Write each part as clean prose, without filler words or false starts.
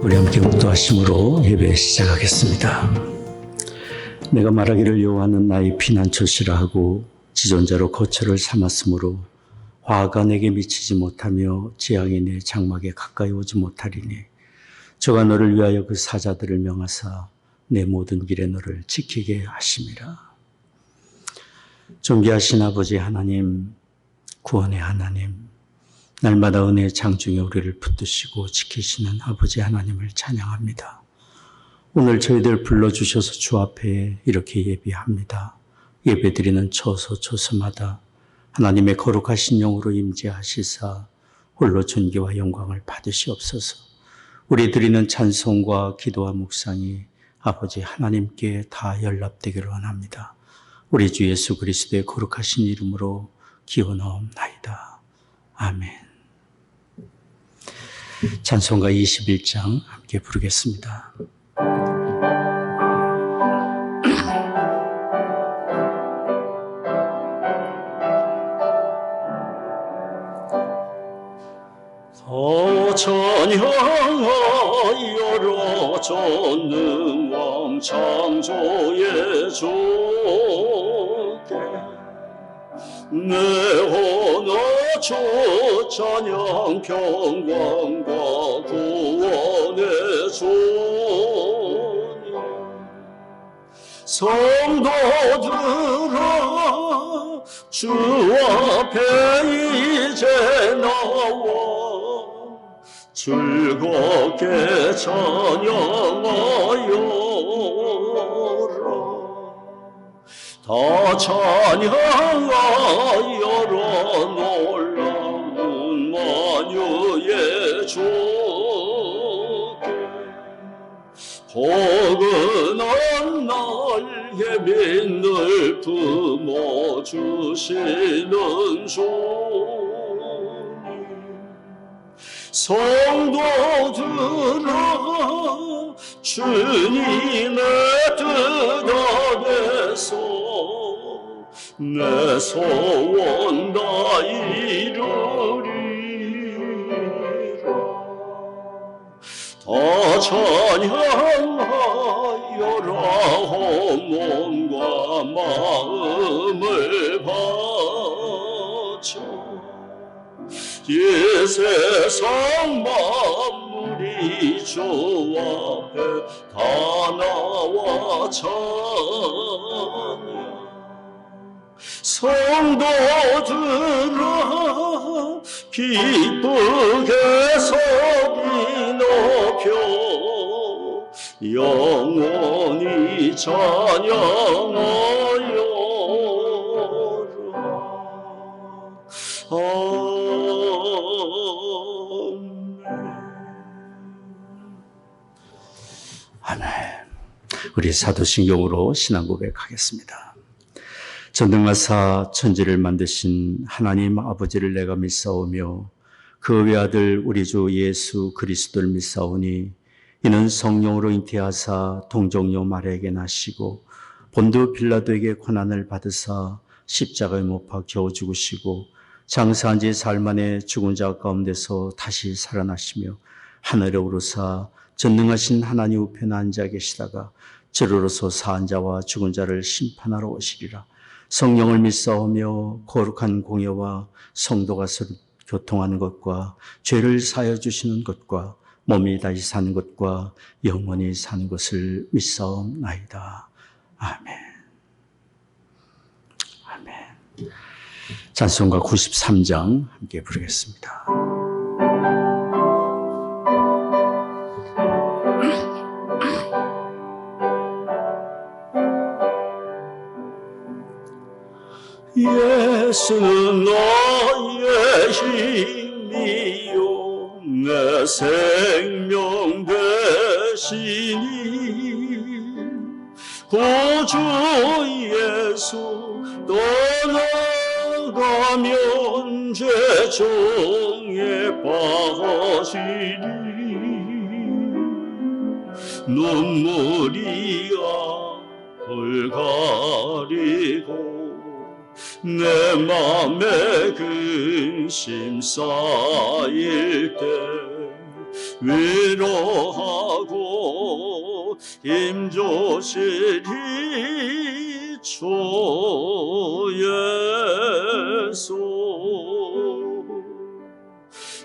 우리 함께 묵도하심으로 예배 시작하겠습니다. 내가 말하기를 여호와는 나의 피난처시라 하고 지존자로 거처를 삼았으므로 화가 내게 미치지 못하며 재앙이 내 장막에 가까이 오지 못하리니 저가 너를 위하여 그 사자들을 명하사 내 모든 길에 너를 지키게 하심이라. 존귀하신 아버지 하나님, 구원의 하나님, 날마다 은혜의 장중에 우리를 붙드시고 지키시는 아버지 하나님을 찬양합니다. 오늘 저희들 불러주셔서 주 앞에 이렇게 예배합니다. 예배드리는 처소처소마다 하나님의 거룩하신 영으로 임재하시사 홀로 존귀와 영광을 받으시옵소서. 우리 드리는 찬송과 기도와 묵상이 아버지 하나님께 다 연락되기를 원합니다. 우리 주 예수 그리스도의 거룩하신 이름으로 기원하옵나이다. 아멘. 찬송가 21장 함께 부르겠습니다. 더 찬양하여라 전능왕 창조의 주께 내 하나처 찬양 평강과 구원의 주님 성도들아 주 앞에 이제 나와 즐겁게 찬양하여라 다 찬양하여라 놀라운 만유의 주께 포근한 날개 빛을 품어주시는 주님 성도들아 주님의 뜻 안에서 내 소원 다 이루리라 다 찬양하여라 혼몸과 마음을 바쳐 이 세상 만물이 주 앞에 다 나와 찬양 성도들아 기쁘게 소리 높여 영원히 찬양하여라 아멘. 우리 사도신경으로 신앙 고백하겠습니다. 전능하사 천지를 만드신 하나님 아버지를 내가 믿사오며 그 외아들 우리 주 예수 그리스도를 믿사오니 이는 성령으로 잉태하사 동정녀 마리아에게 나시고 본드 빌라도에게 고난을 받으사 십자가에 못 박혀 겨우 죽으시고 장사한 지 사흘 만에 죽은 자 가운데서 다시 살아나시며 하늘에 오르사 전능하신 하나님 우편에 앉아 계시다가 저로서 사한 자와 죽은 자를 심판하러 오시리라. 성령을 믿사오며 거룩한 공예와 성도가 서로 교통하는 것과 죄를 사하여 주시는 것과 몸이 다시 사는 것과 영원히 사는 것을 믿사옵나이다. 아멘. 아멘. 찬송가 93장 함께 부르겠습니다. 예수는 나의 힘이요 내 생명 되시니 구주 예수 떠나가면 죄종에 빠지리 눈물이 앞을 가리고 내 맘에 근심 쌓일 때 위로하고 힘주시리 주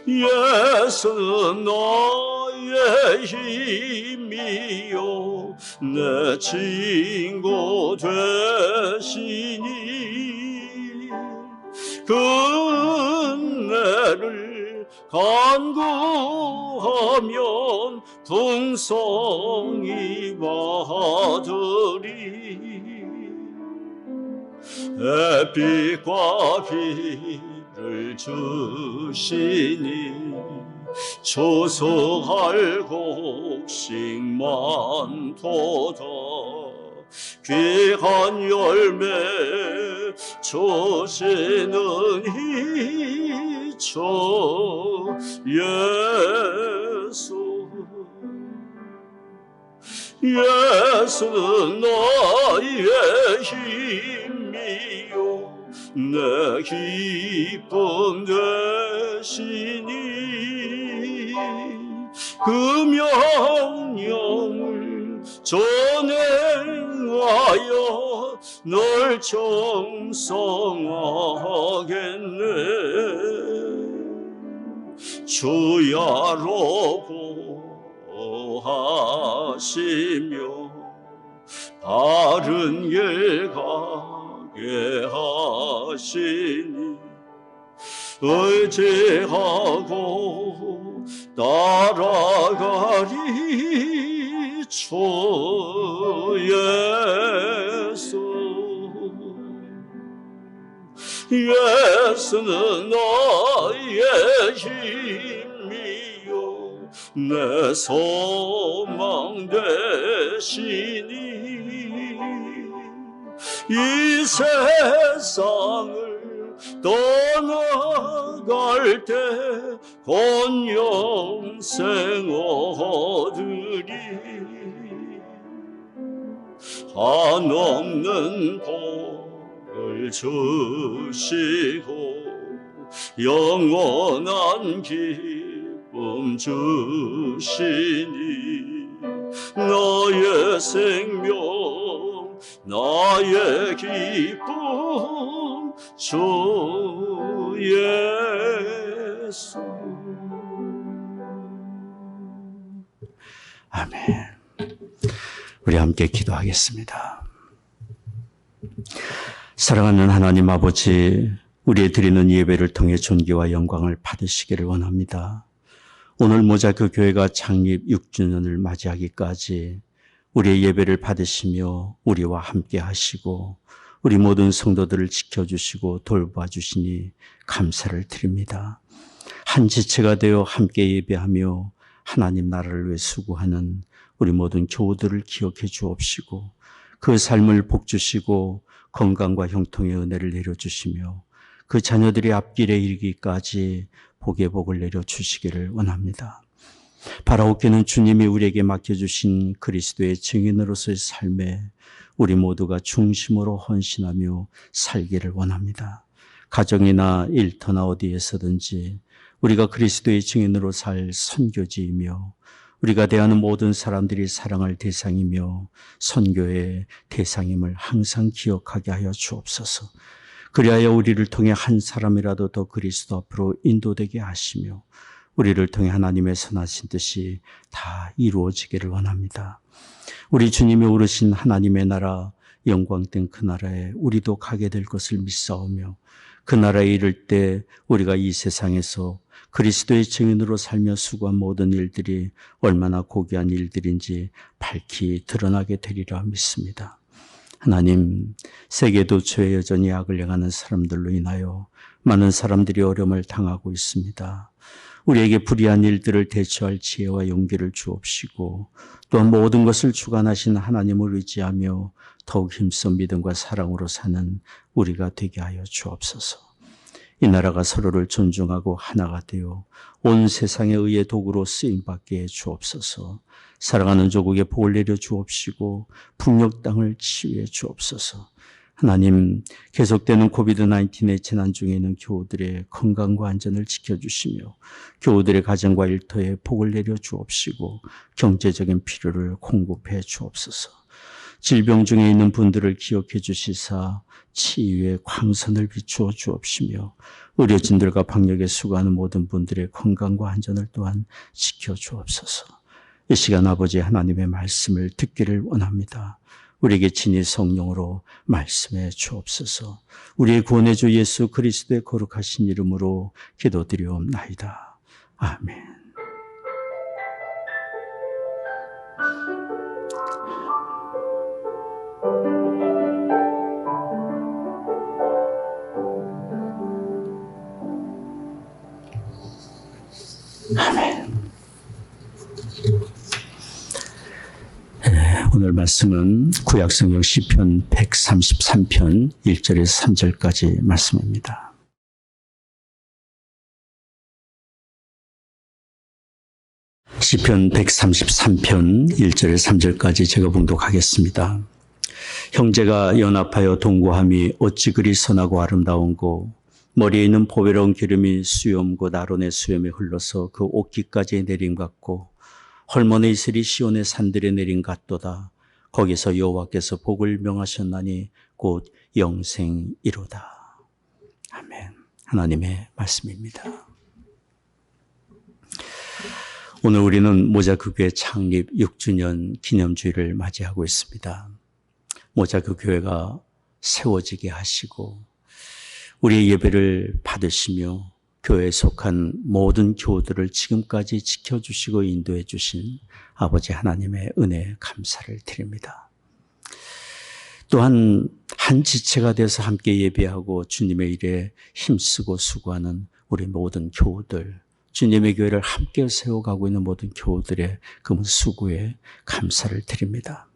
예수 나의 힘이요 내 친구 되시니 그 은혜를 간구하면 풍성히 받으리 햇빛과 비를 주시니 조소할 곡식 많도다 귀한 열매 주시는 이 주 예수는 나의 힘이요 내 기쁨 되시니 그 명령을 전행하여 널 정성하겠네 주야로 보하시며 바른 길 가게 하시니 의지하고 따라가리 주 예수는 나의 힘이요 내 소망 되시니 이 세상을 떠나갈 때 곧 영생 얻으리 한없는 복을 주시고 영원한 기쁨 주시니 나의 생명 나의 기쁨 주 예수 아멘. 우리 함께 기도하겠습니다. 사랑하는 하나님 아버지, 우리의 드리는 예배를 통해 존귀와 영광을 받으시기를 원합니다. 오늘 모자크 교회가 창립 6주년을 맞이하기까지 우리의 예배를 받으시며 우리와 함께 하시고 우리 모든 성도들을 지켜주시고 돌봐주시니 감사를 드립니다. 한 지체가 되어 함께 예배하며 하나님 나라를 위해 수고하는 우리 모든 교우들을 기억해 주옵시고 그 삶을 복주시고 건강과 형통의 은혜를 내려주시며 그 자녀들의 앞길에 이르기까지 복의 복을 내려주시기를 원합니다. 바라옵기는 주님이 우리에게 맡겨주신 그리스도의 증인으로서의 삶에 우리 모두가 중심으로 헌신하며 살기를 원합니다. 가정이나 일터나 어디에서든지 우리가 그리스도의 증인으로 살 선교지이며 우리가 대하는 모든 사람들이 사랑할 대상이며 선교의 대상임을 항상 기억하게 하여 주옵소서. 그리하여 우리를 통해 한 사람이라도 더 그리스도 앞으로 인도되게 하시며 우리를 통해 하나님의 선하신 뜻이 다 이루어지기를 원합니다. 우리 주님이 오르신 하나님의 나라 영광된 그 나라에 우리도 가게 될 것을 믿사오며 그 나라에 이를 때 우리가 이 세상에서 그리스도의 증인으로 살며 수고한 모든 일들이 얼마나 고귀한 일들인지 밝히 드러나게 되리라 믿습니다. 하나님, 세계도 죄에 여전히 악을 행하는 사람들로 인하여 많은 사람들이 어려움을 당하고 있습니다. 우리에게 불의한 일들을 대처할 지혜와 용기를 주옵시고 또한 모든 것을 주관하신 하나님을 의지하며 더욱 힘써 믿음과 사랑으로 사는 우리가 되게 하여 주옵소서. 이 나라가 서로를 존중하고 하나가 되어 온 세상의 의의 도구로 쓰임받게 해 주옵소서. 사랑하는 조국에 복을 내려 주옵시고 북녘 땅을 치유해 주옵소서. 하나님, 계속되는 코비드-19의 재난 중에 있는 교우들의 건강과 안전을 지켜주시며 교우들의 가정과 일터에 복을 내려 주옵시고 경제적인 필요를 공급해 주옵소서. 질병 중에 있는 분들을 기억해 주시사 치유의 광선을 비추어 주옵시며 의료진들과 방역에 수고하는 모든 분들의 건강과 안전을 또한 지켜 주옵소서. 이 시간 아버지 하나님의 말씀을 듣기를 원합니다. 우리에게 친히 성령으로 말씀해 주옵소서. 우리의 구원의 주 예수 그리스도의 거룩하신 이름으로 기도드리옵나이다. 아멘. 아멘. 오늘 말씀은 구약성경 시편 133편 1절에서 3절까지 말씀입니다. 시편 133편 1절에서 3절까지 제가 봉독하겠습니다. 형제가 연합하여 동거함이 어찌 그리 선하고 아름다운고 머리에 있는 보배로운 기름이 수염 곧 아론의 수염에 흘러서 그 옷깃까지 내린 같고 헐몬의 이슬이 시온의 산들에 내린 같도다. 거기서 여호와께서 복을 명하셨나니 곧 영생이로다. 아멘. 하나님의 말씀입니다. 오늘 우리는 모자크교회 창립 6주년 기념주일을 맞이하고 있습니다. 모자크교회가 세워지게 하시고 우리의 예배를 받으시며 교회에 속한 모든 교우들을 지금까지 지켜주시고 인도해 주신 아버지 하나님의 은혜에 감사를 드립니다. 또한 한 지체가 돼서 함께 예배하고 주님의 일에 힘쓰고 수고하는 우리 모든 교우들, 주님의 교회를 함께 세워가고 있는 모든 교우들의 그 수고에 감사를 드립니다.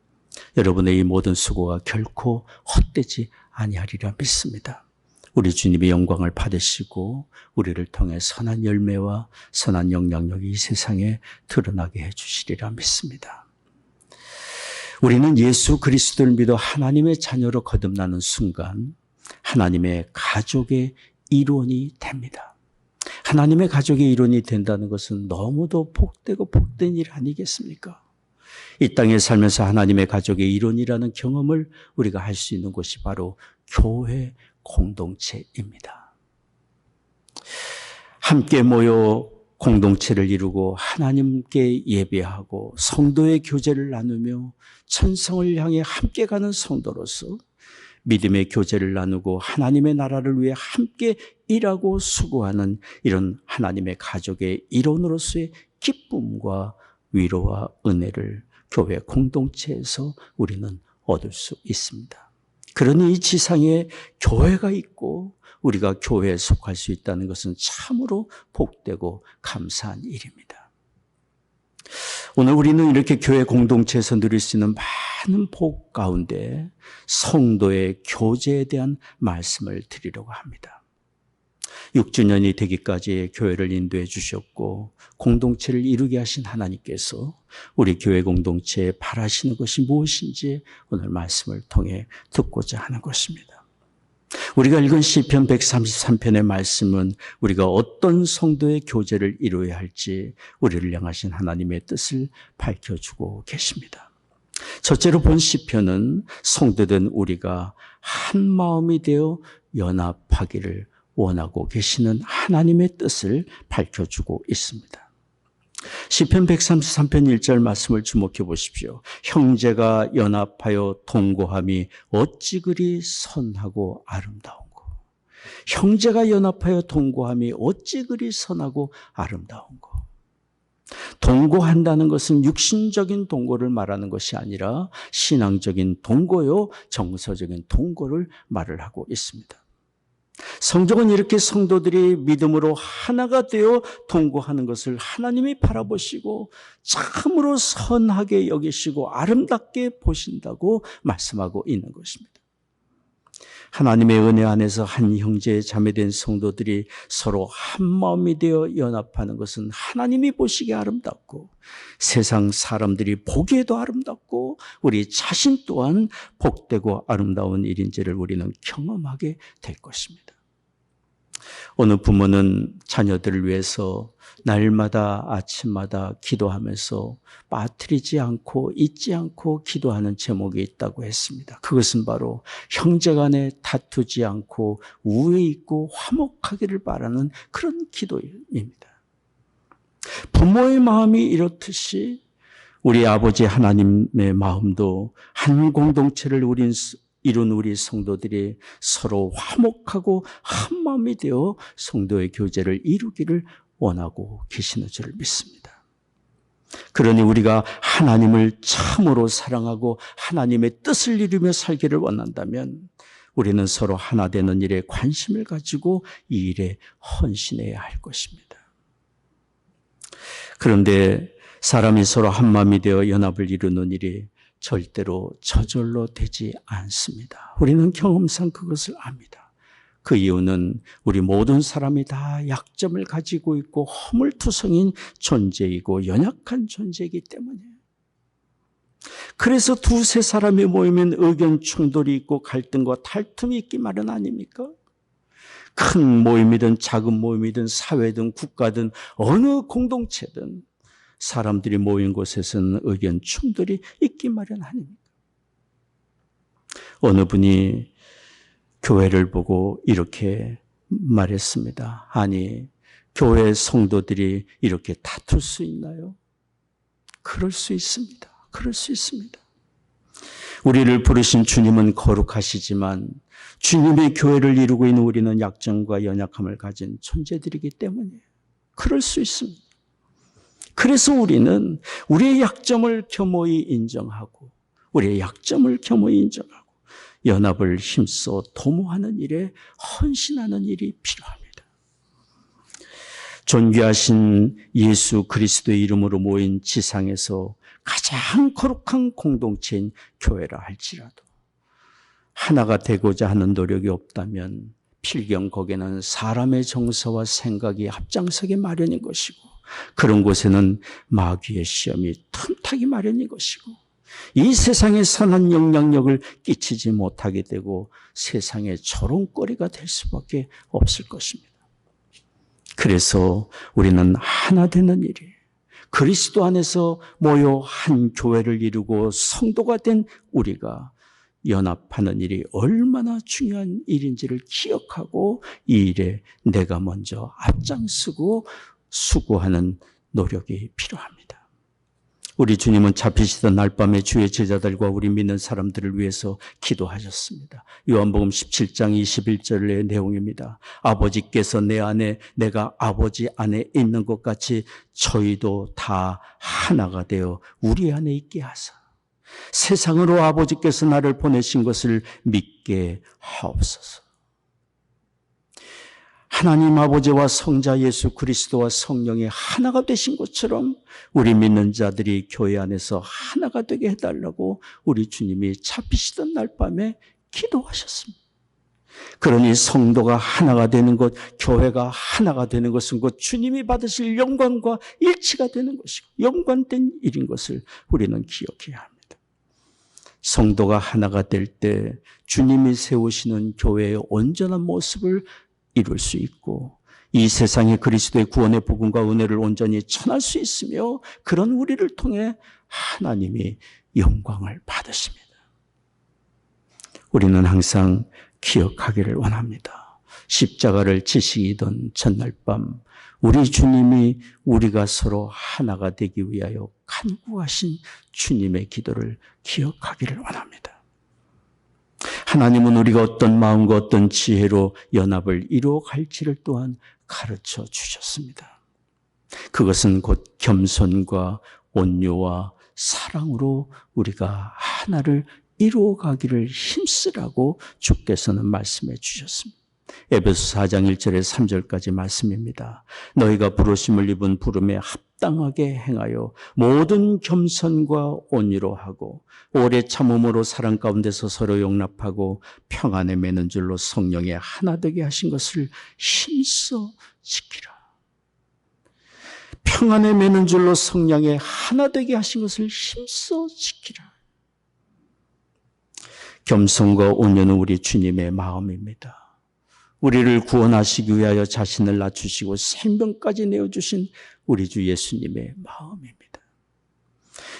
여러분의 이 모든 수고가 결코 헛되지 아니하리라 믿습니다. 우리 주님의 영광을 받으시고 우리를 통해 선한 열매와 선한 영향력이 이 세상에 드러나게 해주시리라 믿습니다. 우리는 예수 그리스도를 믿어 하나님의 자녀로 거듭나는 순간 하나님의 가족의 일원이 됩니다. 하나님의 가족의 일원이 된다는 것은 너무도 복되고 복된 일 아니겠습니까? 이 땅에 살면서 하나님의 가족의 일원이라는 경험을 우리가 할 수 있는 곳이 바로 교회 공동체입니다. 함께 모여 공동체를 이루고 하나님께 예배하고 성도의 교제를 나누며 천성을 향해 함께 가는 성도로서 믿음의 교제를 나누고 하나님의 나라를 위해 함께 일하고 수고하는 이런 하나님의 가족의 일원으로서의 기쁨과 위로와 은혜를 교회 공동체에서 우리는 얻을 수 있습니다. 그러니 이 지상에 교회가 있고 우리가 교회에 속할 수 있다는 것은 참으로 복되고 감사한 일입니다. 오늘 우리는 이렇게 교회 공동체에서 누릴 수 있는 많은 복 가운데 성도의 교제에 대한 말씀을 드리려고 합니다. 6주년이 되기까지 교회를 인도해 주셨고 공동체를 이루게 하신 하나님께서 우리 교회 공동체에 바라시는 것이 무엇인지 오늘 말씀을 통해 듣고자 하는 것입니다. 우리가 읽은 시편 133편의 말씀은 우리가 어떤 성도의 교제를 이루어야 할지 우리를 향하신 하나님의 뜻을 밝혀주고 계십니다. 첫째로 본 시편은 성도된 우리가 한 마음이 되어 연합하기를 원하고 계시는 하나님의 뜻을 밝혀주고 있습니다. 시편 133편 1절 말씀을 주목해 보십시오. 형제가 연합하여 동거함이 어찌 그리 선하고 아름다운고. 형제가 연합하여 동거함이 어찌 그리 선하고 아름다운고. 동거한다는 것은 육신적인 동거를 말하는 것이 아니라 신앙적인 동거요, 정서적인 동거를 말을 하고 있습니다. 성경은 이렇게 성도들이 믿음으로 하나가 되어 동거하는 것을 하나님이 바라보시고 참으로 선하게 여기시고 아름답게 보신다고 말씀하고 있는 것입니다. 하나님의 은혜 안에서 한 형제 자매된 성도들이 서로 한 마음이 되어 연합하는 것은 하나님이 보시기에 아름답고 세상 사람들이 보기에도 아름답고 우리 자신 또한 복되고 아름다운 일인지를 우리는 경험하게 될 것입니다. 어느 부모는 자녀들을 위해서 날마다 아침마다 기도하면서 빠뜨리지 않고 잊지 않고 기도하는 제목이 있다고 했습니다. 그것은 바로 형제간에 다투지 않고 우애 있고 화목하기를 바라는 그런 기도입니다. 부모의 마음이 이렇듯이 우리 아버지 하나님의 마음도 한 공동체를 이룬 우리 성도들이 서로 화목하고 한 마음이 되어 성도의 교제를 이루기를 원하고 계시는 줄 믿습니다. 그러니 우리가 하나님을 참으로 사랑하고 하나님의 뜻을 이루며 살기를 원한다면 우리는 서로 하나 되는 일에 관심을 가지고 이 일에 헌신해야 할 것입니다. 그런데 사람이 서로 한 마음이 되어 연합을 이루는 일이 절대로 저절로 되지 않습니다. 우리는 경험상 그것을 압니다. 그 이유는 우리 모든 사람이 다 약점을 가지고 있고 허물투성인 존재이고 연약한 존재이기 때문이에요. 그래서 두세 사람이 모이면 의견 충돌이 있고 갈등과 다툼이 있기 마련 아닙니까? 큰 모임이든 작은 모임이든 사회든 국가든 어느 공동체든 사람들이 모인 곳에서는 의견 충돌이 있기 마련 아닙니까? 어느 분이 교회를 보고 이렇게 말했습니다. 아니, 교회 성도들이 이렇게 다툴 수 있나요? 그럴 수 있습니다. 그럴 수 있습니다. 우리를 부르신 주님은 거룩하시지만 주님의 교회를 이루고 있는 우리는 약점과 연약함을 가진 존재들이기 때문이에요. 그럴 수 있습니다. 그래서 우리는 우리의 약점을 겸허히 인정하고 연합을 힘써 도모하는 일에 헌신하는 일이 필요합니다. 존귀하신 예수 그리스도의 이름으로 모인 지상에서 가장 거룩한 공동체인 교회라 할지라도 하나가 되고자 하는 노력이 없다면 필경 거기에는 사람의 정서와 생각이 앞장서기 마련인 것이고 그런 곳에는 마귀의 시험이 틈타기 마련인 것이고 이 세상에 선한 영향력을 끼치지 못하게 되고 세상의 조롱거리가 될 수밖에 없을 것입니다. 그래서 우리는 하나 되는 일이 그리스도 안에서 모여 한 교회를 이루고 성도가 된 우리가 연합하는 일이 얼마나 중요한 일인지를 기억하고 이 일에 내가 먼저 앞장서고 수고하는 노력이 필요합니다. 우리 주님은 잡히시던 날밤에 주의 제자들과 우리 믿는 사람들을 위해서 기도하셨습니다. 요한복음 17장 21절의 내용입니다. 아버지께서 내 안에 내가 아버지 안에 있는 것 같이 저희도 다 하나가 되어 우리 안에 있게 하사 세상으로 아버지께서 나를 보내신 것을 믿게 하옵소서. 하나님 아버지와 성자 예수 그리스도와 성령이 하나가 되신 것처럼 우리 믿는 자들이 교회 안에서 하나가 되게 해달라고 우리 주님이 잡히시던 날 밤에 기도하셨습니다. 그러니 성도가 하나가 되는 것, 교회가 하나가 되는 것은 곧 주님이 받으실 영광과 일치가 되는 것이고 연관된 일인 것을 우리는 기억해야 합니다. 성도가 하나가 될 때 주님이 세우시는 교회의 온전한 모습을 이룰 수 있고 이 세상에 그리스도의 구원의 복음과 은혜를 온전히 전할 수 있으며 그런 우리를 통해 하나님이 영광을 받으십니다. 우리는 항상 기억하기를 원합니다. 십자가를 지시던 전날 밤 우리 주님이 우리가 서로 하나가 되기 위하여 간구하신 주님의 기도를 기억하기를 원합니다. 하나님은 우리가 어떤 마음과 어떤 지혜로 연합을 이루어갈지를 또한 가르쳐 주셨습니다. 그것은 곧 겸손과 온유와 사랑으로 우리가 하나를 이루어가기를 힘쓰라고 주께서는 말씀해 주셨습니다. 에베소 4장 1절에 3절까지 말씀입니다. 너희가 부르심을 입은 부름에 합당하게 행하여 모든 겸손과 온유로 하고 오래 참음으로 사랑 가운데서 서로 용납하고 평안에 매는 줄로 성령에 하나 되게 하신 것을 힘써 지키라. 평안에 매는 줄로 성령에 하나 되게 하신 것을 힘써 지키라. 겸손과 온유는 우리 주님의 마음입니다. 우리를 구원하시기 위하여 자신을 낮추시고 생명까지 내어주신 우리 주 예수님의 마음입니다.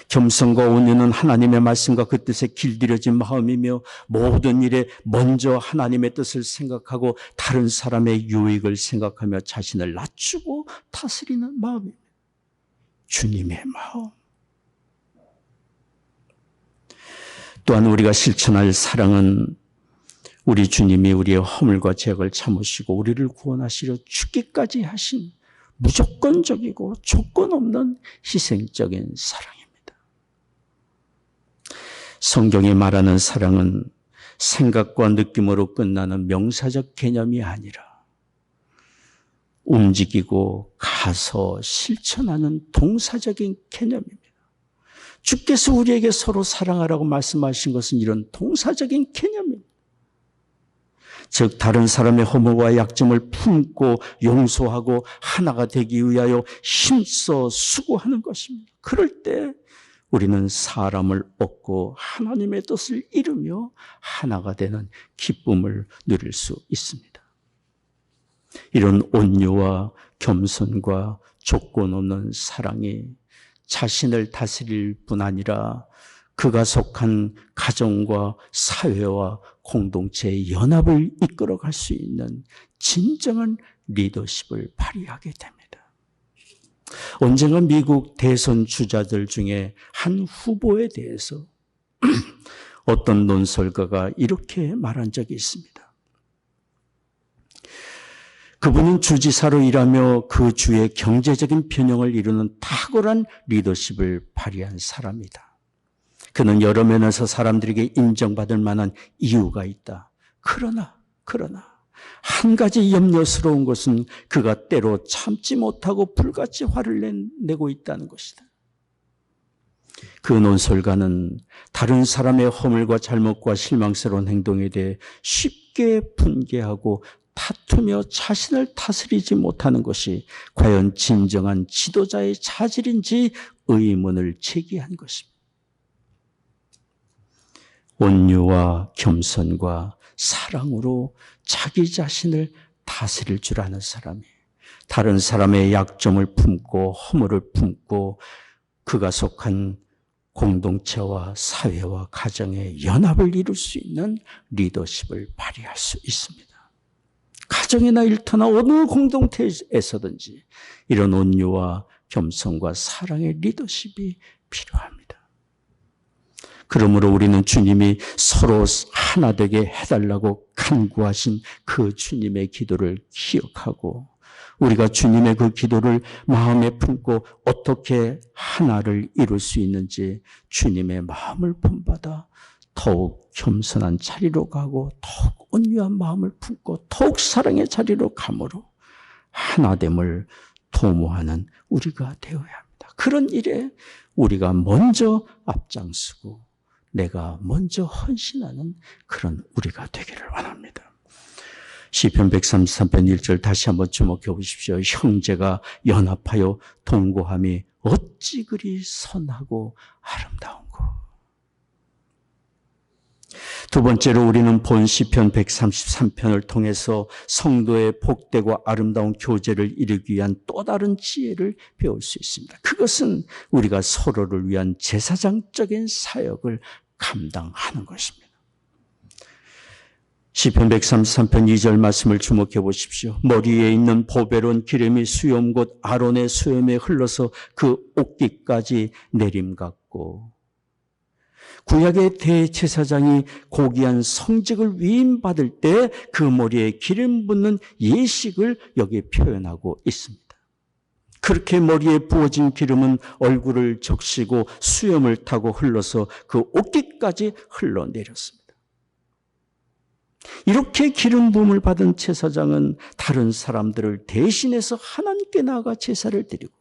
겸손과 온유는 하나님의 말씀과 그 뜻에 길들여진 마음이며 모든 일에 먼저 하나님의 뜻을 생각하고 다른 사람의 유익을 생각하며 자신을 낮추고 다스리는 마음입니다. 주님의 마음. 또한 우리가 실천할 사랑은 우리 주님이 우리의 허물과 죄악을 참으시고 우리를 구원하시려 죽기까지 하신 무조건적이고 조건 없는 희생적인 사랑입니다. 성경이 말하는 사랑은 생각과 느낌으로 끝나는 명사적 개념이 아니라 움직이고 가서 실천하는 동사적인 개념입니다. 주께서 우리에게 서로 사랑하라고 말씀하신 것은 이런 동사적인 개념입니다. 즉 다른 사람의 허물과 약점을 품고 용서하고 하나가 되기 위하여 힘써 수고하는 것입니다. 그럴 때 우리는 사람을 얻고 하나님의 뜻을 이루며 하나가 되는 기쁨을 누릴 수 있습니다. 이런 온유와 겸손과 조건 없는 사랑이 자신을 다스릴 뿐 아니라 그가 속한 가정과 사회와 공동체의 연합을 이끌어갈 수 있는 진정한 리더십을 발휘하게 됩니다. 언젠가 미국 대선 주자들 중에 한 후보에 대해서 어떤 논설가가 이렇게 말한 적이 있습니다. 그분은 주지사로 일하며 그 주의 경제적인 변형을 이루는 탁월한 리더십을 발휘한 사람이다. 그는 여러 면에서 사람들에게 인정받을 만한 이유가 있다. 그러나 한 가지 염려스러운 것은 그가 때로 참지 못하고 불같이 화를 내고 있다는 것이다. 그 논설가는 다른 사람의 허물과 잘못과 실망스러운 행동에 대해 쉽게 분개하고 다투며 자신을 다스리지 못하는 것이 과연 진정한 지도자의 자질인지 의문을 제기한 것입니다. 온유와 겸손과 사랑으로 자기 자신을 다스릴 줄 아는 사람이 다른 사람의 약점을 품고 허물을 품고 그가 속한 공동체와 사회와 가정의 연합을 이룰 수 있는 리더십을 발휘할 수 있습니다. 가정이나 일터나 어느 공동체에서든지 이런 온유와 겸손과 사랑의 리더십이 필요합니다. 그러므로 우리는 주님이 서로 하나 되게 해달라고 간구하신 그 주님의 기도를 기억하고 우리가 주님의 그 기도를 마음에 품고 어떻게 하나를 이룰 수 있는지 주님의 마음을 본받아 더욱 겸손한 자리로 가고 더욱 온유한 마음을 품고 더욱 사랑의 자리로 감으로 하나됨을 도모하는 우리가 되어야 합니다. 그런 일에 우리가 먼저 앞장서고 내가 먼저 헌신하는 그런 우리가 되기를 원합니다. 시편 133편 1절 다시 한번 주목해 보십시오. 형제가 연합하여 동거함이 어찌 그리 선하고 아름다운고. 두 번째로 우리는 본 시편 133편을 통해서 성도의 복되고 아름다운 교제를 이루기 위한 또 다른 지혜를 배울 수 있습니다. 그것은 우리가 서로를 위한 제사장적인 사역을 감당하는 것입니다. 시편 133편 2절 말씀을 주목해 보십시오. 머리에 있는 보배로운 기름이 수염 곧 아론의 수염에 흘러서 그 옷깃까지 내림같고 구약의 대제사장이 고귀한 성직을 위임받을 때 그 머리에 기름 붓는 예식을 여기 표현하고 있습니다. 그렇게 머리에 부어진 기름은 얼굴을 적시고 수염을 타고 흘러서 그 옷깃까지 흘러내렸습니다. 이렇게 기름 부음을 받은 제사장은 다른 사람들을 대신해서 하나님께 나아가 제사를 드리고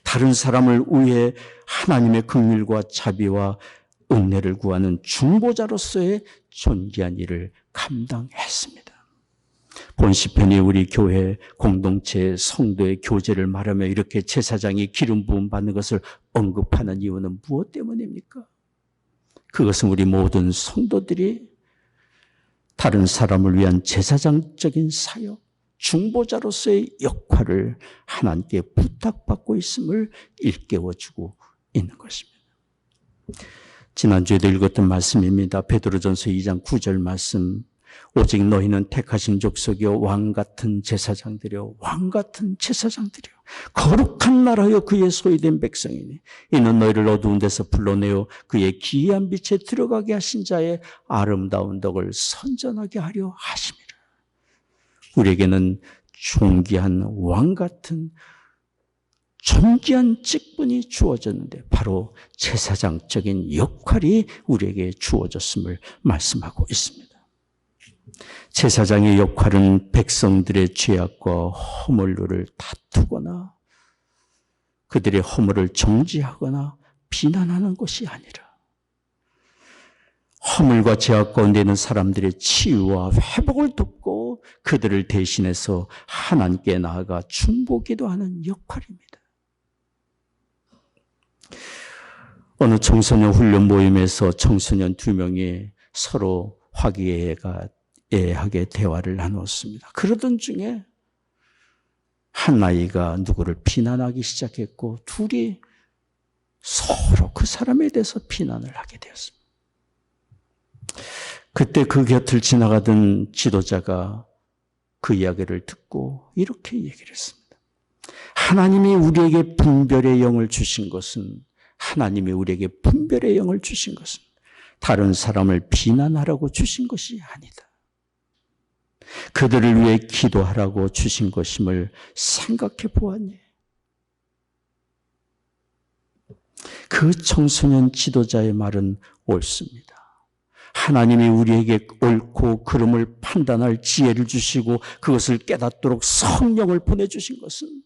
다른 사람을 위해 하나님의 긍휼과 자비와 은혜를 구하는 중보자로서의 존귀한 일을 감당했습니다. 본 시편이 우리 교회 공동체 성도의 교제를 말하며 이렇게 제사장이 기름 부음 받는 것을 언급하는 이유는 무엇 때문입니까? 그것은 우리 모든 성도들이 다른 사람을 위한 제사장적인 사역, 중보자로서의 역할을 하나님께 부탁받고 있음을 일깨워주고 있는 것입니다. 지난주에도 읽었던 말씀입니다. 베드로전서 2장 9절 말씀. 오직 너희는 택하신 족속이요 왕같은 제사장들이요 왕같은 제사장들이요 거룩한 나라여 그의 소유된 백성이니 이는 너희를 어두운 데서 불러내어 그의 기이한 빛에 들어가게 하신 자의 아름다운 덕을 선전하게 하려 하심이라. 우리에게는 존귀한 왕같은 존귀한 직분이 주어졌는데 바로 제사장적인 역할이 우리에게 주어졌음을 말씀하고 있습니다. 제사장의 역할은 백성들의 죄악과 허물을 다투거나 그들의 허물을 정지하거나 비난하는 것이 아니라 허물과 죄악 가운데 있는 사람들의 치유와 회복을 돕고 그들을 대신해서 하나님께 나아가 중보기도하는 역할입니다. 어느 청소년 훈련 모임에서 청소년 2명이 서로 화기애애하게 대화를 나누었습니다. 그러던 중에 한 아이가 누구를 비난하기 시작했고 둘이 서로 그 사람에 대해서 비난을 하게 되었습니다. 그때 그 곁을 지나가던 지도자가 그 이야기를 듣고 이렇게 얘기를 했습니다. 하나님이 우리에게 분별의 영을 주신 것은 다른 사람을 비난하라고 주신 것이 아니다. 그들을 위해 기도하라고 주신 것임을 생각해 보았니? 그 청소년 지도자의 말은 옳습니다. 하나님이 우리에게 옳고 그름을 판단할 지혜를 주시고 그것을 깨닫도록 성령을 보내주신 것은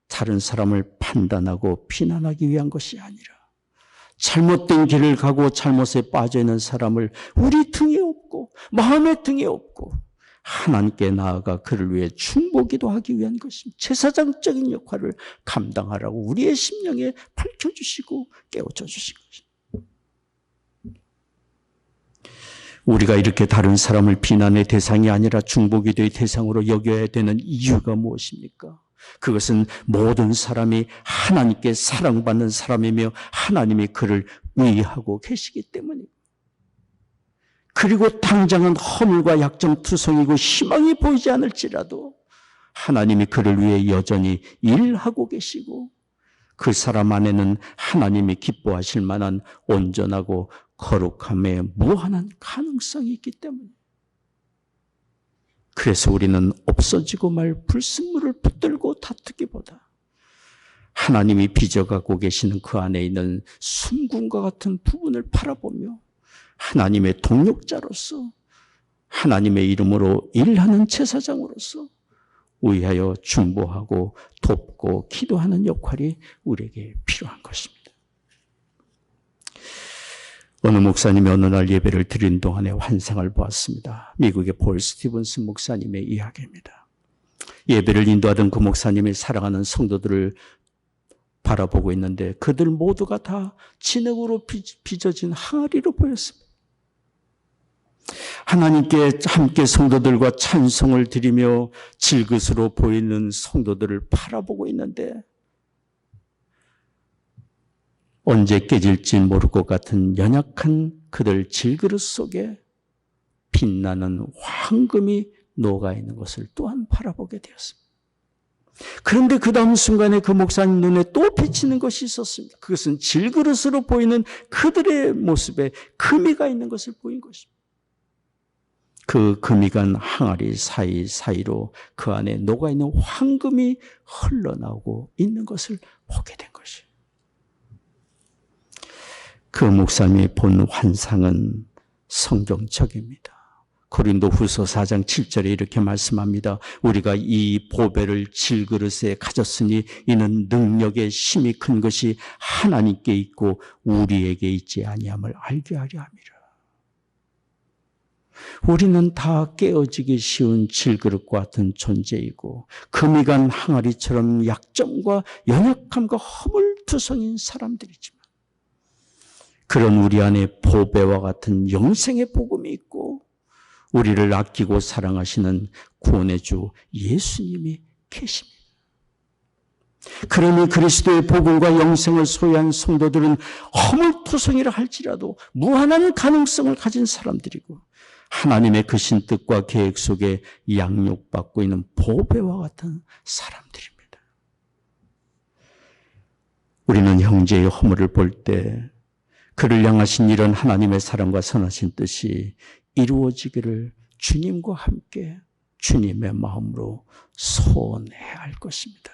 다른 사람을 판단하고 비난하기 위한 것이 아니라 잘못된 길을 가고 잘못에 빠져있는 사람을 우리 등에 업고 마음의 등에 업고 하나님께 나아가 그를 위해 중보기도 하기 위한 것입니다. 제사장적인 역할을 감당하라고 우리의 심령에 밝혀주시고 깨우쳐 주신 것입니다. 우리가 이렇게 다른 사람을 비난의 대상이 아니라 중보기도의 대상으로 여겨야 되는 이유가 무엇입니까? 그것은 모든 사람이 하나님께 사랑받는 사람이며 하나님이 그를 위하고 계시기 때문입니다. 그리고 당장은 허물과 약점투성이고 희망이 보이지 않을지라도 하나님이 그를 위해 여전히 일하고 계시고 그 사람 안에는 하나님이 기뻐하실 만한 온전하고 거룩함에 무한한 가능성이 있기 때문에 그래서 우리는 없어지고 말 불순물을 붙들고 다투기보다 하나님이 빚어가고 계시는 그 안에 있는 순금과 같은 부분을 바라보며 하나님의 동역자로서 하나님의 이름으로 일하는 제사장으로서 위하여 중보하고 돕고 기도하는 역할이 우리에게 필요한 것입니다. 어느 목사님이 어느 날 예배를 드린 동안에 환상을 보았습니다. 미국의 폴 스티븐슨 목사님의 이야기입니다. 예배를 인도하던 그 목사님이 사랑하는 성도들을 바라보고 있는데 그들 모두가 다 진흙으로 빚어진 항아리로 보였습니다. 하나님께 함께 성도들과 찬송을 드리며 질그스로 보이는 성도들을 바라보고 있는데 언제 깨질지 모를 것 같은 연약한 그들 질그릇 속에 빛나는 황금이 녹아있는 것을 또한 바라보게 되었습니다. 그런데 그 다음 순간에 그 목사님 눈에 또 비치는 것이 있었습니다. 그것은 질그릇으로 보이는 그들의 모습에 금이가 있는 것을 보인 것입니다. 그 금이 간 항아리 사이사이로 그 안에 녹아있는 황금이 흘러나오고 있는 것을 보게 된 것이에요. 그 목사님이 본 환상은 성경적입니다. 고린도후서 4장 7절에 이렇게 말씀합니다. 우리가 이 보배를 질그릇에 가졌으니 이는 능력의 힘이 큰 것이 하나님께 있고 우리에게 있지 아니함을 알게 하려 함이라. 우리는 다 깨어지기 쉬운 질그릇과 같은 존재이고 금이 간 항아리처럼 약점과 연약함과 허물투성인 사람들이지만 그런 우리 안에 보배와 같은 영생의 복음이 있고 우리를 아끼고 사랑하시는 구원의 주 예수님이 계십니다. 그러니 그리스도의 복음과 영생을 소유한 성도들은 허물투성이라 할지라도 무한한 가능성을 가진 사람들이고 하나님의 크신 뜻과 계획 속에 양육받고 있는 보배와 같은 사람들입니다. 우리는 형제의 허물을 볼 때 그를 향하신 이런 하나님의 사랑과 선하신 뜻이 이루어지기를 주님과 함께 주님의 마음으로 소원해야 할 것입니다.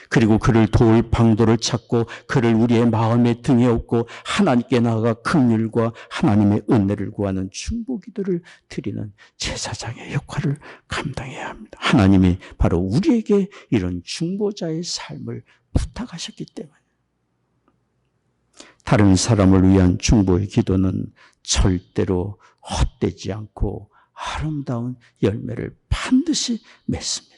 그리고 그를 도울 방도를 찾고 그를 우리의 마음의 등에 업고 하나님께 나아가 긍휼과 하나님의 은혜를 구하는 중보기도를 드리는 제사장의 역할을 감당해야 합니다. 하나님이 바로 우리에게 이런 중보자의 삶을 부탁하셨기 때문에 다른 사람을 위한 중보의 기도는 절대로 헛되지 않고 아름다운 열매를 반드시 맺습니다.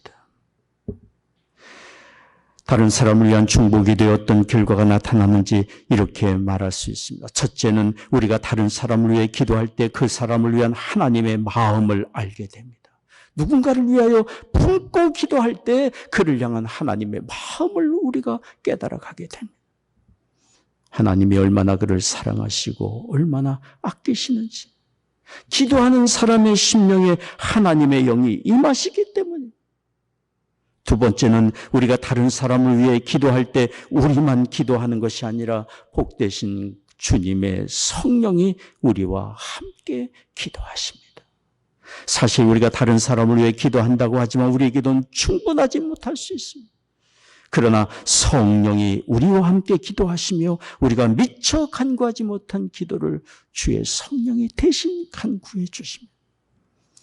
다른 사람을 위한 중보기도에 어떤 결과가 나타나는지 이렇게 말할 수 있습니다. 첫째는 우리가 다른 사람을 위해 기도할 때 그 사람을 위한 하나님의 마음을 알게 됩니다. 누군가를 위하여 품고 기도할 때 그를 향한 하나님의 마음을 우리가 깨달아가게 됩니다. 하나님이 얼마나 그를 사랑하시고 얼마나 아끼시는지 기도하는 사람의 심령에 하나님의 영이 임하시기 때문입니다. 두 번째는 우리가 다른 사람을 위해 기도할 때 우리만 기도하는 것이 아니라 복되신 주님의 성령이 우리와 함께 기도하십니다. 사실 우리가 다른 사람을 위해 기도한다고 하지만 우리의 기도는 충분하지 못할 수 있습니다. 그러나 성령이 우리와 함께 기도하시며 우리가 미처 간구하지 못한 기도를 주의 성령이 대신 간구해 주십니다.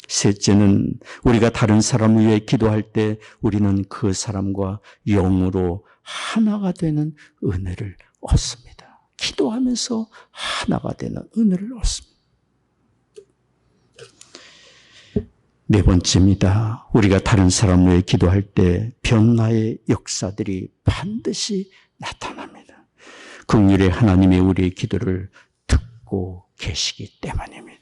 셋째는 우리가 다른 사람을 위해 기도할 때 우리는 그 사람과 영으로 하나가 되는 은혜를 얻습니다. 기도하면서 하나가 되는 은혜를 얻습니다. 네 번째입니다. 우리가 다른 사람을 위해 기도할 때 변화의 역사들이 반드시 나타납니다. 긍휼의 하나님이 우리의 기도를 듣고 계시기 때문입니다.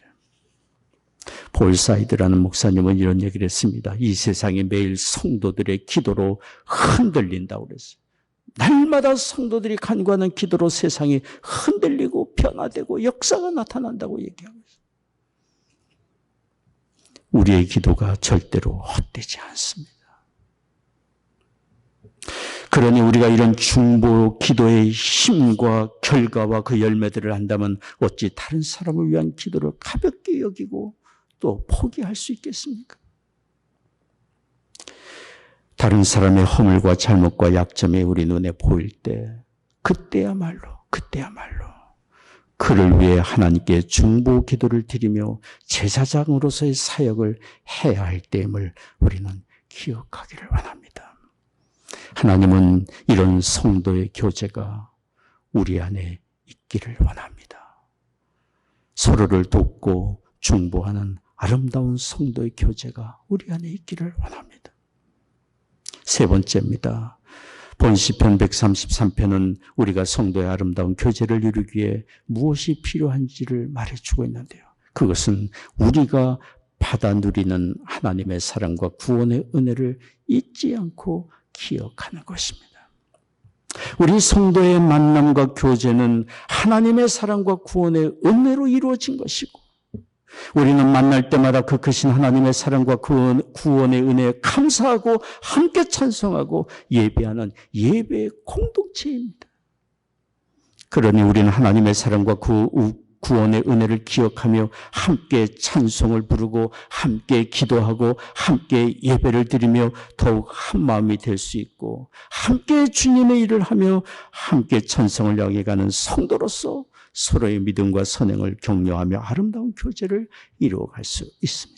폴 사이드라는 목사님은 이런 얘기를 했습니다. 이 세상이 매일 성도들의 기도로 흔들린다고 그랬어요. 날마다 성도들이 간구하는 기도로 세상이 흔들리고 변화되고 역사가 나타난다고 얘기하고 있어요. 우리의 기도가 절대로 헛되지 않습니다. 그러니 우리가 이런 중보 기도의 힘과 결과와 그 열매들을 한다면 어찌 다른 사람을 위한 기도를 가볍게 여기고 또 포기할 수 있겠습니까? 다른 사람의 허물과 잘못과 약점이 우리 눈에 보일 때 그때야말로 그를 위해 하나님께 중보 기도를 드리며 제사장으로서의 사역을 해야 할 때임을 우리는 기억하기를 원합니다. 하나님은 이런 성도의 교제가 우리 안에 있기를 원합니다. 서로를 돕고 중보하는 아름다운 성도의 교제가 우리 안에 있기를 원합니다. 세 번째입니다. 본 시편 133편은 우리가 성도의 아름다운 교제를 이루기 위해 무엇이 필요한지를 말해주고 있는데요. 그것은 우리가 받아 누리는 하나님의 사랑과 구원의 은혜를 잊지 않고 기억하는 것입니다. 우리 성도의 만남과 교제는 하나님의 사랑과 구원의 은혜로 이루어진 것이고 우리는 만날 때마다 그 크신 하나님의 사랑과 구원의 은혜에 감사하고 함께 찬송하고 예배하는 예배의 공동체입니다. 그러니 우리는 하나님의 사랑과 구원의 은혜를 기억하며 함께 찬송을 부르고 함께 기도하고 함께 예배를 드리며 더욱 한 마음이 될 수 있고 함께 주님의 일을 하며 함께 천성을 향해 가는 성도로서 서로의 믿음과 선행을 격려하며 아름다운 교제를 이루어갈 수 있습니다.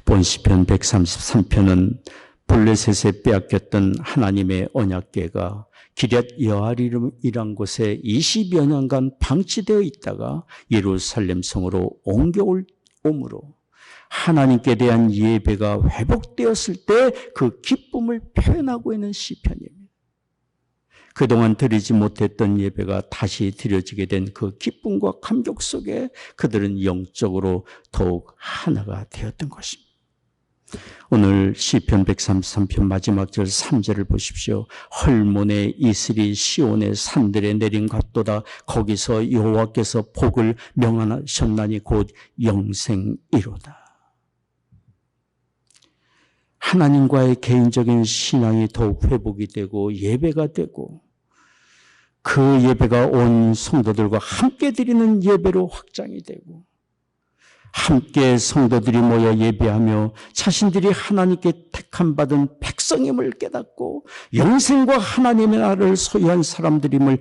본 시편 133편은 블레셋에 빼앗겼던 하나님의 언약궤가 기럇 여아림이란 곳에 20여 년간 방치되어 있다가 예루살렘 성으로 옮겨옴으로 하나님께 대한 예배가 회복되었을 때 그 기쁨을 표현하고 있는 시편입니다. 그동안 드리지 못했던 예배가 다시 드려지게 된 그 기쁨과 감격 속에 그들은 영적으로 더욱 하나가 되었던 것입니다. 오늘 시편 133편 마지막 절 3절을 보십시오. 헐몬의 이슬이 시온의 산들에 내린 같도다. 거기서 여호와께서 복을 명하셨나니 곧 영생이로다. 하나님과의 개인적인 신앙이 더욱 회복이 되고 예배가 되고 그 예배가 온 성도들과 함께 드리는 예배로 확장이 되고 함께 성도들이 모여 예배하며 자신들이 하나님께 택함받은 백성임을 깨닫고 영생과 하나님의 나라를 소유한 사람들임을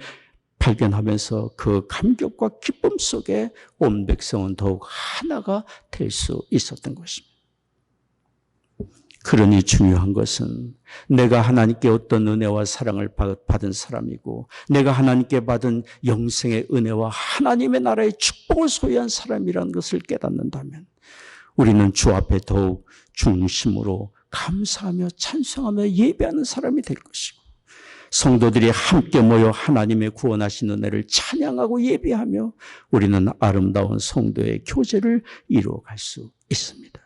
발견하면서 그 감격과 기쁨 속에 온 백성은 더욱 하나가 될 수 있었던 것입니다. 그러니 중요한 것은 내가 하나님께 어떤 은혜와 사랑을 받은 사람이고 내가 하나님께 받은 영생의 은혜와 하나님의 나라의 축복을 소유한 사람이라는 것을 깨닫는다면 우리는 주 앞에 더욱 중심으로 감사하며 찬송하며 예배하는 사람이 될 것이고 성도들이 함께 모여 하나님의 구원하신 은혜를 찬양하고 예배하며 우리는 아름다운 성도의 교제를 이루어갈 수 있습니다.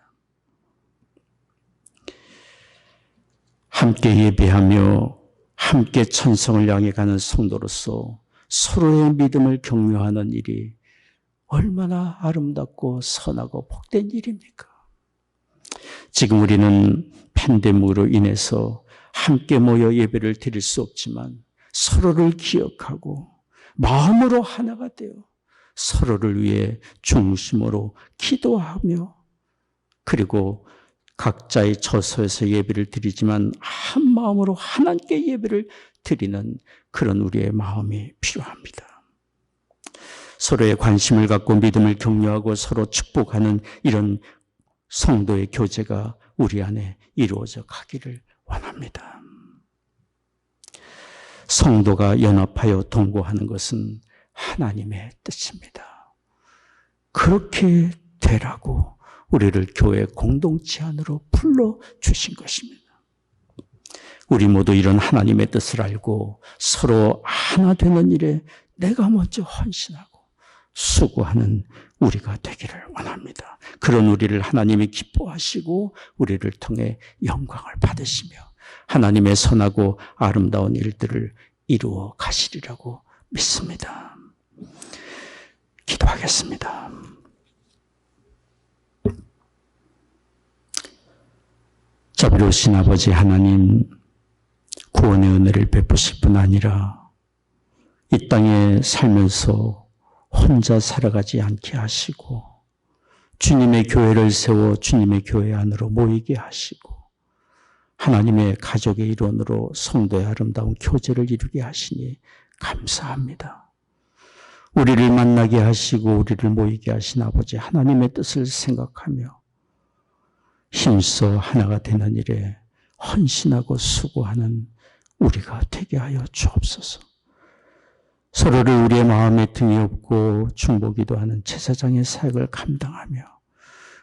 함께 예배하며 함께 천성을 향해 가는 성도로서 서로의 믿음을 격려하는 일이 얼마나 아름답고 선하고 복된 일입니까? 지금 우리는 팬데믹으로 인해서 함께 모여 예배를 드릴 수 없지만 서로를 기억하고 마음으로 하나가 되어 서로를 위해 중심으로 기도하며 그리고 각자의 처소에서 예배를 드리지만 한 마음으로 하나님께 예배를 드리는 그런 우리의 마음이 필요합니다. 서로의 관심을 갖고 믿음을 격려하고 서로 축복하는 이런 성도의 교제가 우리 안에 이루어져 가기를 원합니다. 성도가 연합하여 동거하는 것은 하나님의 뜻입니다. 그렇게 되라고 우리를 교회 공동체 안으로 불러주신 것입니다. 우리 모두 이런 하나님의 뜻을 알고 서로 하나 되는 일에 내가 먼저 헌신하고 수고하는 우리가 되기를 원합니다. 그런 우리를 하나님이 기뻐하시고 우리를 통해 영광을 받으시며 하나님의 선하고 아름다운 일들을 이루어 가시리라고 믿습니다. 기도하겠습니다. 자비로우신 아버지 하나님, 구원의 은혜를 베푸실 뿐 아니라 이 땅에 살면서 혼자 살아가지 않게 하시고 주님의 교회를 세워 주님의 교회 안으로 모이게 하시고 하나님의 가족의 일원으로 성도의 아름다운 교제를 이루게 하시니 감사합니다. 우리를 만나게 하시고 우리를 모이게 하신 아버지 하나님의 뜻을 생각하며 힘써 하나가 되는 일에 헌신하고 수고하는 우리가 되게 하여 주옵소서. 서로를 우리의 마음에 등이 없고 중보기도 하는 제사장의 사역을 감당하며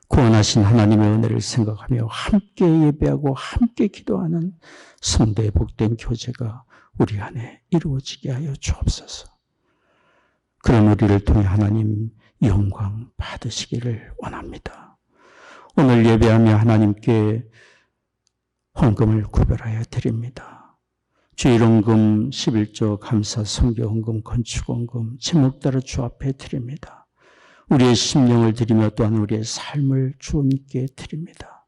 구원하신 하나님의 은혜를 생각하며 함께 예배하고 함께 기도하는 성도의 복된 교제가 우리 안에 이루어지게 하여 주옵소서. 그런 우리를 통해 하나님 영광 받으시기를 원합니다. 오늘 예배하며 하나님께 헌금을 구별하여 드립니다. 주일헌금, 11조, 감사, 선교헌금, 건축헌금, 제목 따라 주 앞에 드립니다. 우리의 심령을 드리며 또한 우리의 삶을 주님께 드립니다.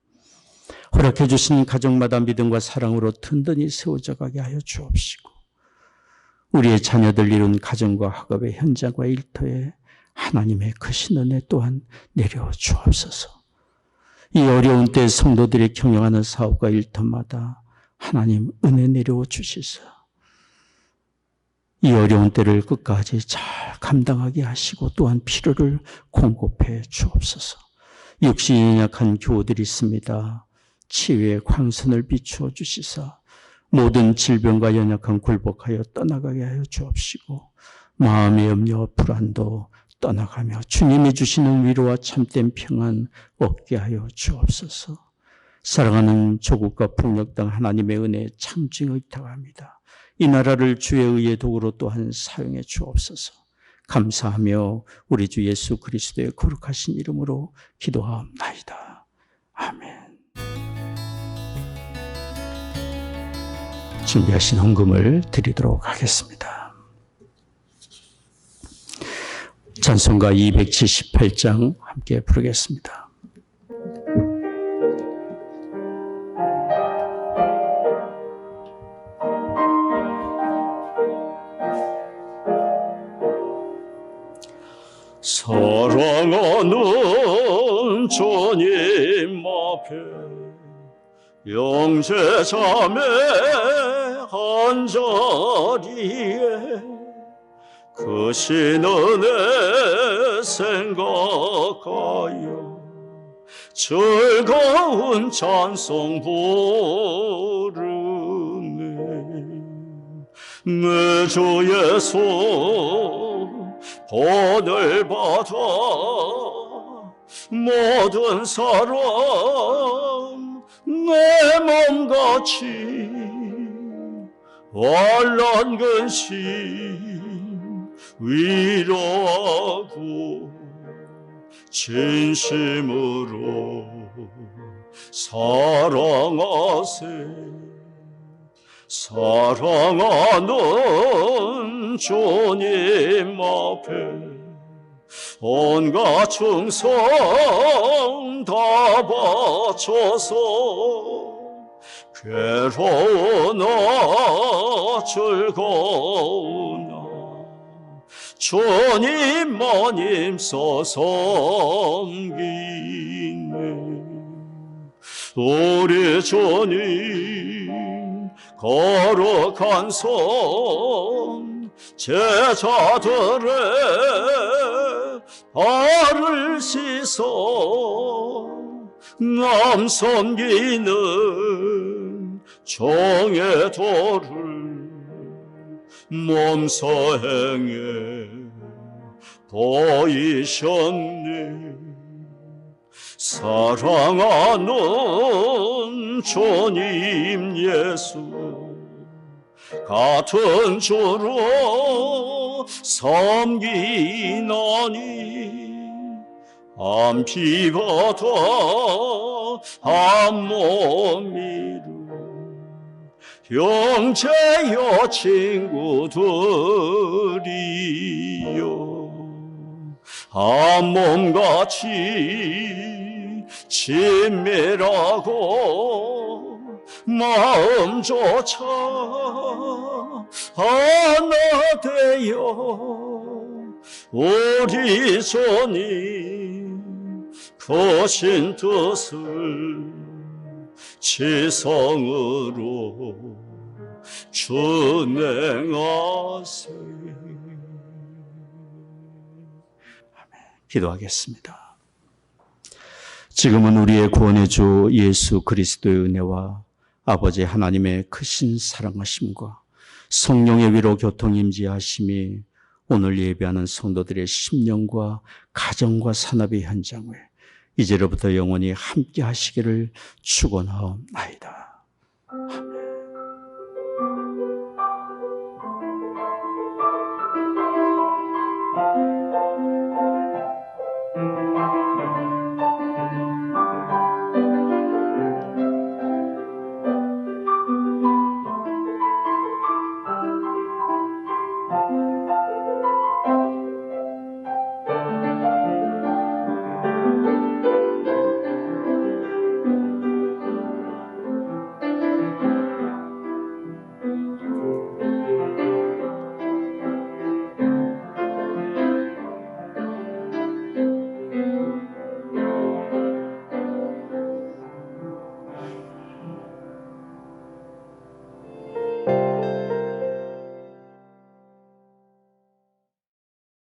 허락해 주신 가정마다 믿음과 사랑으로 든든히 세워져 가게 하여 주옵시고 우리의 자녀들 이룬 가정과 학업의 현장과 일터에 하나님의 크신 은혜 또한 내려 주옵소서. 이 어려운 때 성도들이 경영하는 사업과 일터마다 하나님 은혜 내려 주시사 이 어려운 때를 끝까지 잘 감당하게 하시고 또한 필요를 공급해 주옵소서. 육신이 연약한 교우들이 있습니다. 치유의 광선을 비추어 주시사 모든 질병과 연약한 굴복하여 떠나가게 하여 주옵시고 마음의 염려와 불안도 떠나가며 주님이 주시는 위로와 참된 평안 얻게 하여 주옵소서. 사랑하는 조국과 북녘 등 하나님의 은혜의 창증을 의탁합니다. 이 나라를 주의 의의 도구로 또한 사용해 주옵소서. 감사하며 우리 주 예수 그리스도의 거룩하신 이름으로 기도하옵나이다. 아멘. 준비하신 헌금을 드리도록 하겠습니다. 찬송가 278장 함께 부르겠습니다. 사랑하는 주님 앞에 영제자매 한 자리에 그 신은혜 생각하여 즐거운 찬송 부르네. 내 주의 손 본을 받아 모든 사람 내 몸같이 환난 근심 위로하고 진심으로 사랑하세. 사랑하는 주님 앞에 온갖 충성 다 바쳐서 괴로우나 즐거우나 주님만 힘써 섬기네. 우리 주님 거룩한 손 제자들의 발을 씻어 남 섬기는 종의 도를 몸소 행해 보이셨네. 사랑하는 주님 예수 같은 주로 섬기나니 한 피받아 한 몸이루 형제여 친구들이여 한 몸같이 친밀하고 마음조차 하나 되어 우리 주님 크신 뜻을 지성으로 준행하세. 기도하겠습니다. 지금은 우리의 구원의 주 예수 그리스도의 은혜와 아버지 하나님의 크신 사랑하심과 성령의 위로 교통 임재하심이 오늘 예배하는 성도들의 심령과 가정과 산업의 현장을 이제로부터 영원히 함께 하시기를 축원하옵나이다. 아멘.